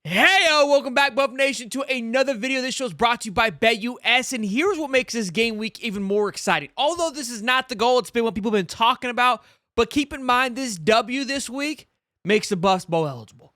Hey, welcome back, Buff Nation, to another video. This show is brought to you by BetUS, and here's what makes this game week even more exciting. Although this is not the goal, it's been what people have been talking about, but keep in mind this W this week makes the Buffs bowl eligible.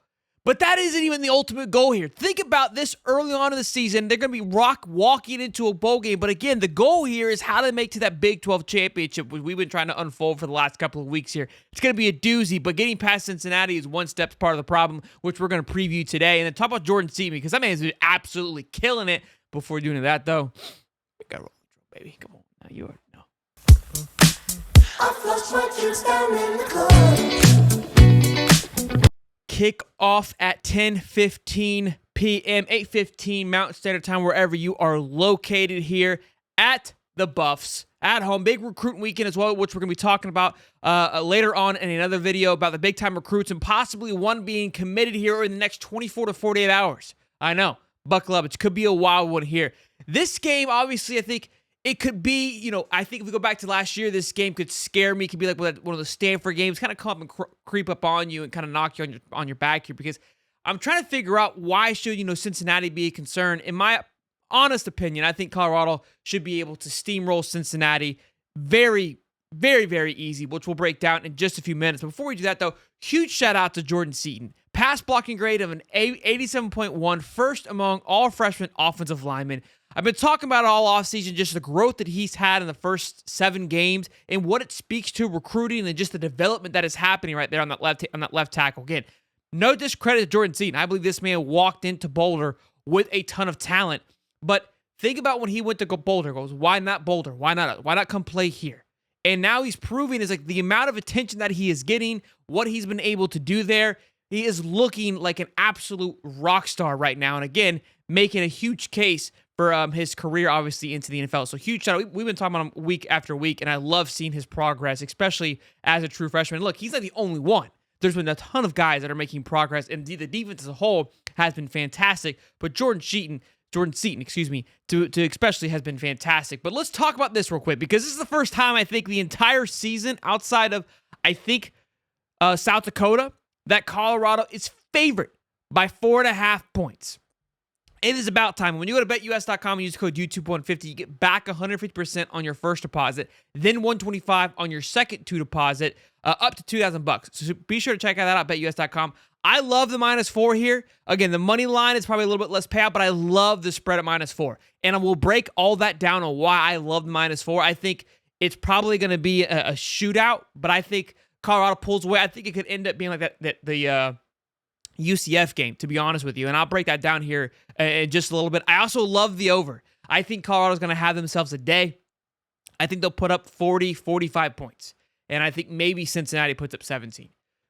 But that isn't even the ultimate goal here. Think about this early on in the season. They're going to be walking into a bowl game. But again, the goal here is how to make to that Big 12 championship, which we've been trying to unfold for the last couple of weeks here. It's going to be a doozy, but getting past Cincinnati is one step part of the problem, which we're going to preview today. And then talk about Jordan Seaton, because that man has been absolutely killing it. Before doing that, though, we got to roll the drill, baby. Come on. Now you already know. I flushed my kids down in the club. Kick off at 10:15 p.m., 8:15 Mountain Standard Time, wherever you are located here at the Buffs at home. Big recruiting weekend as well, which we're going to be talking about later on in another video about the big-time recruits and possibly one being committed here in the next 24 to 48 hours. I know. Buckle up. It could be a wild one here. This game, obviously, I think it could be, I think if we go back to last year, this game could scare me. It could be like one of the Stanford games, kind of come up and creep up on you and kind of knock you on your back here, because I'm trying to figure out why should, Cincinnati be a concern. In my honest opinion, I think Colorado should be able to steamroll Cincinnati very, very, very easy, which we'll break down in just a few minutes. But before we do that, though, huge shout out to Jordan Seaton. Pass blocking grade of an 87.1, first among all freshman offensive linemen. I've been talking about it all offseason, just the growth that he's had in the first 7 games and what it speaks to recruiting and just the development that is happening right there on that left tackle. Again, no discredit to Jordan Seaton. I believe this man walked into Boulder with a ton of talent. But think about when he went to Boulder, goes, why not Boulder? Why not come play here? And now he's proving is like the amount of attention that he is getting, what he's been able to do there. He is looking like an absolute rock star right now. And again, making a huge case for his career, obviously, into the NFL. So huge shout out. We've been talking about him week after week, and I love seeing his progress, especially as a true freshman. Look, he's not the only one. There's been a ton of guys that are making progress, and the defense as a whole has been fantastic. But Jordan Seaton, to especially has been fantastic. But let's talk about this real quick, because this is the first time I think the entire season, outside of, South Dakota, that Colorado is favored by 4.5 points. It is about time. When you go to betus.com and use code YouTube150, you get back 150% on your first deposit, then $125 on your second deposit, up to $2,000. So be sure to check that out, betus.com. I love the -4 here. Again, the money line is probably a little bit less payout, but I love the spread at -4. And I will break all that down on why I love the -4. I think it's probably going to be a shootout, but I think Colorado pulls away. I think it could end up being like the UCF game, to be honest with you. And I'll break that down here in just a little bit. I also love the over. I think Colorado's going to have themselves a day. I think they'll put up 40, 45 points. And I think maybe Cincinnati puts up 17.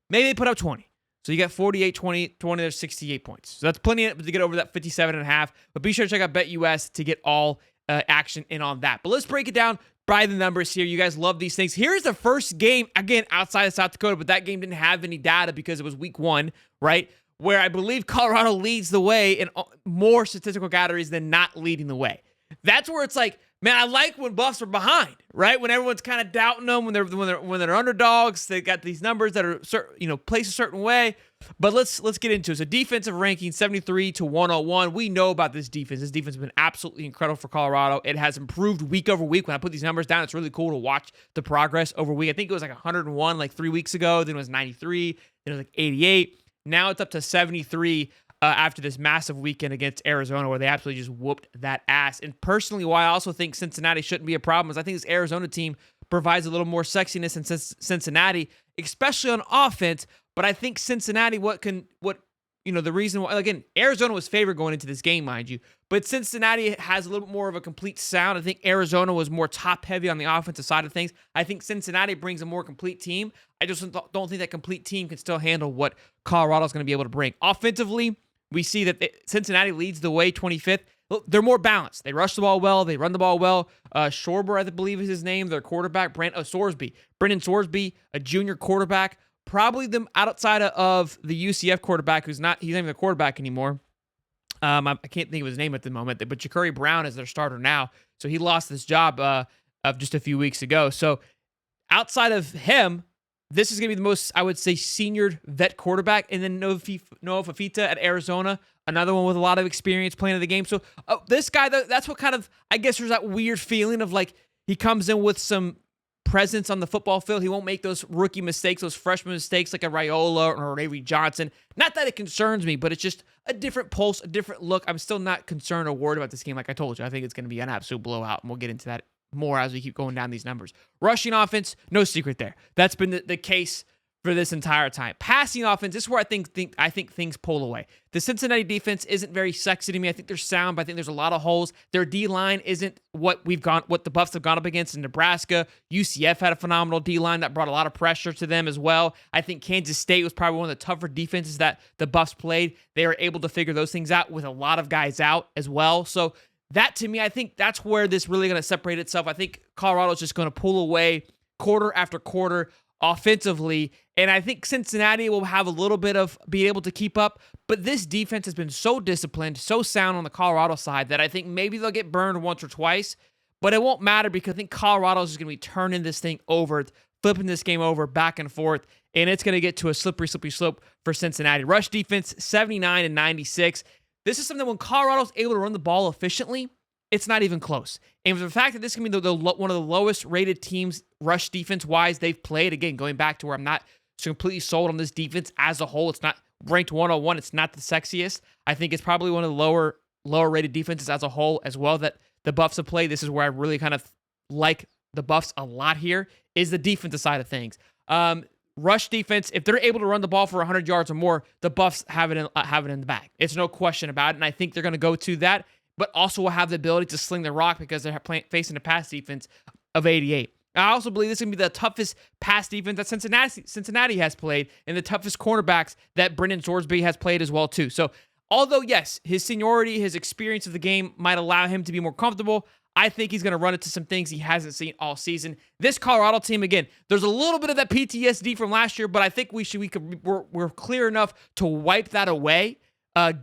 Maybe they put up 20. So you got 48, 20, there's 68 points. So that's plenty to get over that 57.5. But be sure to check out BetUS to get all action in on that. But let's break it down by the numbers here. You guys love these things. Here's the first game, again, outside of South Dakota, but that game didn't have any data because it was week 1, right? Where I believe Colorado leads the way in more statistical categories than not leading the way. That's where it's like, man, I like when Buffs are behind, right? When everyone's kind of doubting them, when they're underdogs, they got these numbers that are placed a certain way. But let's get into it. So defensive ranking 73 to 101. We know about this defense. This defense has been absolutely incredible for Colorado. It has improved week over week. When I put these numbers down, it's really cool to watch the progress over week. I think it was like 101 like 3 weeks ago. Then it was 93. Then it was like 88. Now it's up to 73 after this massive weekend against Arizona, where they absolutely just whooped that ass. And personally, why I also think Cincinnati shouldn't be a problem is I think this Arizona team provides a little more sexiness than Cincinnati, especially on offense. But I think Cincinnati, the reason why, again, Arizona was favored going into this game, mind you, but Cincinnati has a little bit more of a complete sound. I think Arizona was more top heavy on the offensive side of things. I think Cincinnati brings a more complete team. I just don't think that complete team can still handle what Colorado's going to be able to bring. Offensively, we see that Cincinnati leads the way, 25th. They're more balanced. They rush the ball well. They run the ball well. Schorber, I believe is his name, their quarterback. Brendan Sorsby, a junior quarterback. Probably them outside of the UCF quarterback, he's not even the quarterback anymore. I can't think of his name at the moment, but Ja'Cory Brown is their starter now. So he lost this job of just a few weeks ago. So outside of him, this is going to be the most, I would say, senior vet quarterback. And then Noah Fafita at Arizona, another one with a lot of experience playing in the game. So this guy, that's what kind of, I guess there's that weird feeling of like he comes in with some presence on the football field. He won't make those rookie mistakes, those freshman mistakes like a Raiola or Avery Johnson. Not that it concerns me, but it's just a different pulse, a different look. I'm still not concerned or worried about this game. Like I told you, I think it's going to be an absolute blowout, and we'll get into that more as we keep going down these numbers. Rushing offense, no secret there. That's been the case for this entire time. Passing offense, this is where I think things pull away. The Cincinnati defense isn't very sexy to me. I think they're sound, but I think there's a lot of holes. Their D-line isn't what the Buffs have gone up against in Nebraska. UCF had a phenomenal D-line that brought a lot of pressure to them as well. I think Kansas State was probably one of the tougher defenses that the Buffs played. They were able to figure those things out with a lot of guys out as well. So that, to me, I think that's where this really going to separate itself. I think Colorado's just going to pull away quarter after quarter offensively, and I think Cincinnati will have a little bit of being able to keep up, but this defense has been so disciplined, so sound on the Colorado side that I think maybe they'll get burned once or twice, but it won't matter because I think Colorado's is going to be turning this thing over, flipping this game over back and forth, and it's going to get to a slippery slope for Cincinnati. Rush defense, 79 and 96. This is something when Colorado's able to run the ball efficiently, it's not even close. And for the fact that this can be one of the lowest rated teams rush defense-wise they've played, again, going back to where I'm not completely sold on this defense as a whole. It's not ranked 101. It's not the sexiest. I think it's probably one of the lower rated defenses as a whole as well that the Buffs have played. This is where I really kind of like the Buffs a lot here, is the defensive side of things. Rush defense, if they're able to run the ball for 100 yards or more, the Buffs have it in the bag. It's no question about it, and I think they're going to go to that, but also will have the ability to sling the rock because they're facing a pass defense of 88. I also believe this is going to be the toughest pass defense that Cincinnati has played, and the toughest cornerbacks that Brendan Sorsby has played as well, too. So, although, yes, his seniority, his experience of the game might allow him to be more comfortable, I think he's going to run into some things he hasn't seen all season. This Colorado team, again, there's a little bit of that PTSD from last year, but I think we're clear enough to wipe that away,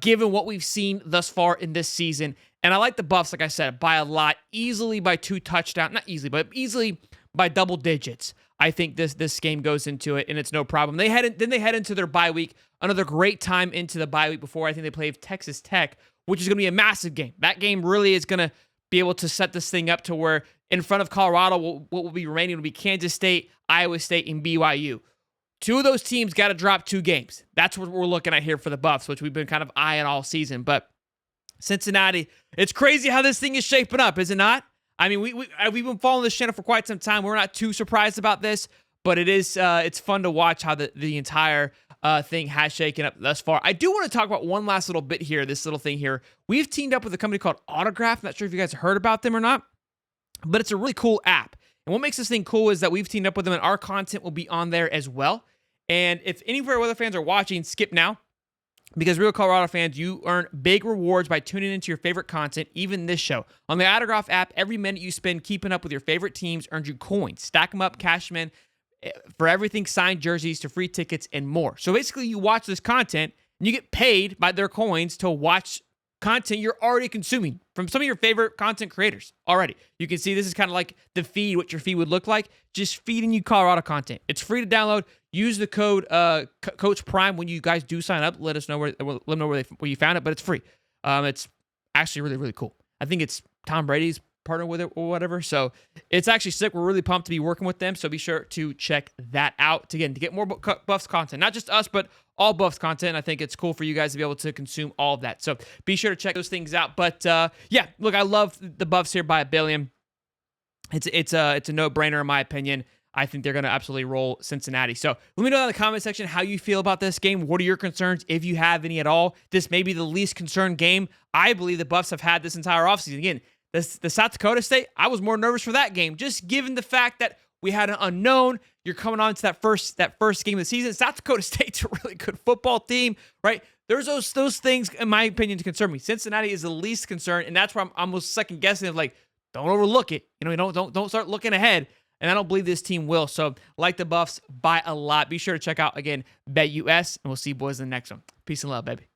given what we've seen thus far in this season. And I like the Buffs, like I said, by a lot, easily by 2 touchdowns, not easily, but easily by double digits. I think this game goes into it, and it's no problem. They head into their bye week, another great time into the bye week before I think they play Texas Tech, which is going to be a massive game. That game really is going to be able to set this thing up to where in front of Colorado, what will be remaining will be Kansas State, Iowa State, and BYU. 2 of those teams got to drop 2 games. That's what we're looking at here for the Buffs, which we've been kind of eyeing all season. But Cincinnati, it's crazy how this thing is shaping up, is it not? I mean, we've been following this channel for quite some time. We're not too surprised about this, but it's fun to watch how the entire thing has shaken up thus far. I do want to talk about one last little bit here, this little thing here. We've teamed up with a company called Autograph. Not sure if you guys heard about them or not, but it's a really cool app. And what makes this thing cool is that we've teamed up with them, and our content will be on there as well. And if any of our other fans are watching, skip now. Because Real Colorado fans, you earn big rewards by tuning into your favorite content, even this show. On the Autograph app, every minute you spend keeping up with your favorite teams earns you coins. Stack them up, cash them in for everything, signed jerseys to free tickets and more. So basically, you watch this content, and you get paid by their coins to watch content you're already consuming from some of your favorite content creators already. You can see this is kind of like the feed, what your feed would look like, just feeding you Colorado content. It's free to download. Use the code Coach Prime when you guys do sign up. Let us know where you found it, but it's free. It's actually really, really cool. I think it's Tom Brady's partner with it or whatever. So it's actually sick. We're really pumped to be working with them. So be sure to check that out to get more Buffs content, not just us, but all Buffs content. I think it's cool for you guys to be able to consume all of that. So be sure to check those things out. But yeah, look, I love the Buffs here by a billion. It's a no-brainer in my opinion. I think they're going to absolutely roll Cincinnati. So let me know in the comment section how you feel about this game. What are your concerns, if you have any at all? This may be the least concerned game I believe the Buffs have had this entire offseason. Again, the South Dakota State, I was more nervous for that game, just given the fact that we had an unknown. You're coming on to that first game of the season. South Dakota State's a really good football team, right? There's those things, in my opinion, to concern me. Cincinnati is the least concerned, and that's why I'm almost second guessing of like, don't overlook it. Don't start looking ahead. And I don't believe this team will. So, like the Buffs by a lot. Be sure to check out, again, BetUS, and we'll see you boys in the next one. Peace and love, baby.